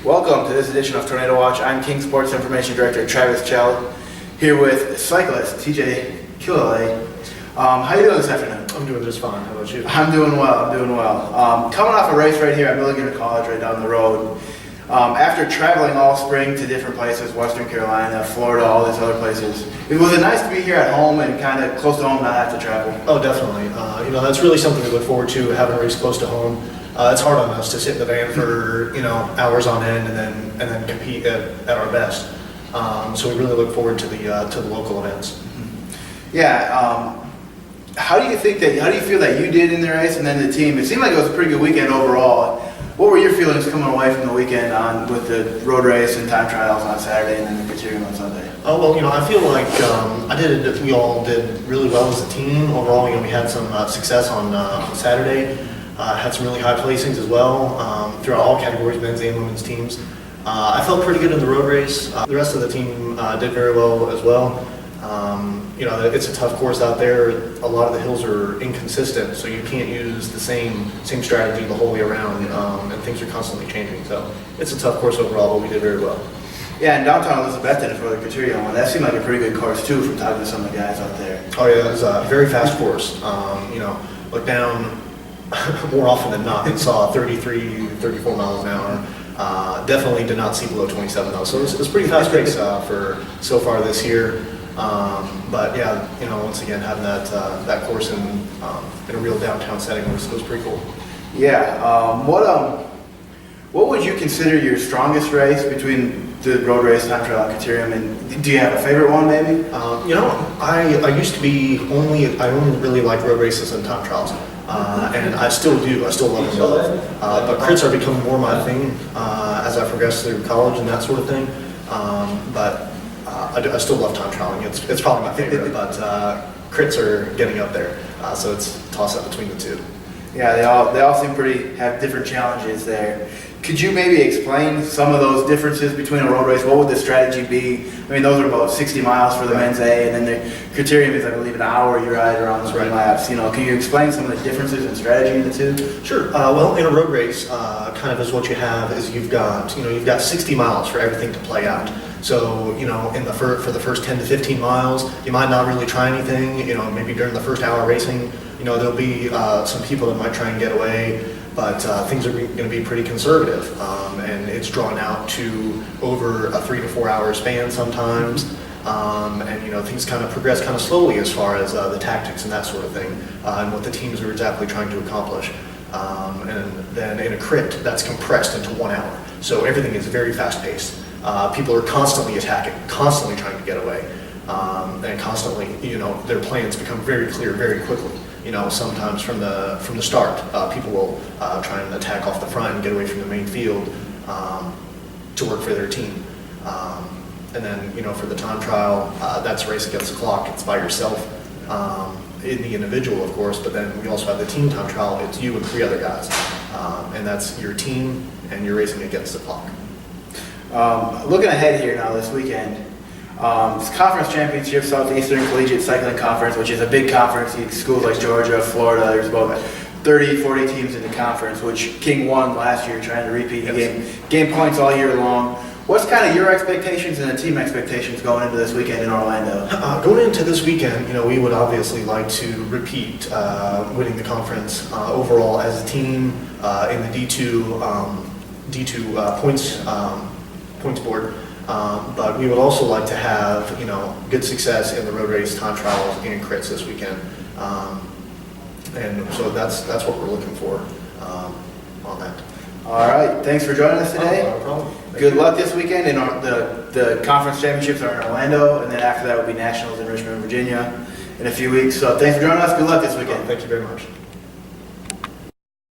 Welcome to this edition of Tornado Watch. I'm King Sports Information Director Travis Chell, here with cyclist TJ Killelea. How you doing this afternoon? I'm doing just fine. How about you? I'm doing well. Coming off a race right here at Milligan College right down the road. After traveling all spring to different places, Western Carolina, Florida, all these other places, was it nice to be here at home and kind of close to home, not have to travel? Oh, definitely. That's really something we look forward to, having a race close to home. It's hard on us to sit in the van for hours on end and then compete at our best. So we really look forward to the local events. Yeah. How do you feel that you did in the race and then the team? It seemed like it was a pretty good weekend overall. What were your feelings coming away from the weekend with the road race and time trials on Saturday and then the criterium on Sunday? Oh, well, I feel like we all did really well as a team. Overall, we had some success on Saturday. Had some really high placings as well throughout all categories, men's and women's teams. I felt pretty good in the road race. The rest of the team did very well as well. It's a tough course out there. A lot of the hills are inconsistent, so you can't use the same strategy the whole way around, and things are constantly changing. So it's a tough course overall, but we did very well. Yeah, and downtown Elizabethton for the criterium one, that seemed like a pretty good course too from talking to some of the guys out there. Oh yeah, it was a very fast course. Looked down more often than not and saw 33, 34 miles an hour. Definitely did not see below 27 though, so it was pretty fast pace for so far this year. But yeah, once again having that course in a real downtown setting was pretty cool. Yeah. What would you consider your strongest race between the road race, time trial, and criterium? And do you have a favorite one, maybe? I used to be I only really like road races and time trials. And I still do. I still love them both. But crits are becoming more my thing as I progress through college and that sort of thing. But I still love time trialing. It's probably my favorite. But crits are getting up there. So it's a toss-up between the two. Yeah, they all seem have different challenges there. Could you maybe explain some of those differences between a road race? What would the strategy be? I mean, those are about 60 miles for the men's A, and then the criterium is, I believe, an hour you ride around the laps. Can you explain some of the differences in strategy in the two? Sure. Well, in a road race, kind of as what you have is you've got 60 miles for everything to play out. So, for the first 10 to 15 miles, you might not really try anything. Maybe during the first hour racing, there'll be some people that might try and get away. But things are going to be pretty conservative, and it's drawn out to over a 3 to 4 hour span sometimes, and things kind of progress kind of slowly as far as the tactics and that sort of thing, and what the teams are exactly trying to accomplish. And then in a crit, that's compressed into 1 hour, so everything is very fast paced. People are constantly attacking, constantly trying to get away, and constantly, their plans become very clear very quickly. Sometimes from the start, people will try and attack off the front and get away from the main field to work for their team. And then, for the time trial, that's a race against the clock. It's by yourself, in the individual, of course, but then we also have the team time trial. It's you and 3 other guys, and that's your team, and you're racing against the clock. Looking ahead here now this weekend, conference championship, Southeastern Collegiate Cycling Conference, which is a big conference. Schools like Georgia, Florida, there's about 30, 40 teams in the conference, which King won last year trying to repeat. He gained points all year long. What's kind of your expectations and the team expectations going into this weekend in Orlando? Going into this weekend, we would obviously like to repeat winning the conference overall as a team in the D2 points board. But we would also like to have, good success in the road race, time trials, and crits this weekend. And so that's what we're looking for on that. All right. Thanks for joining us today. No problem. Good luck this weekend. And the conference championships are in Orlando, and then after that will be nationals in Richmond, Virginia in a few weeks. So thanks for joining us. Good luck this weekend. Thank you very much.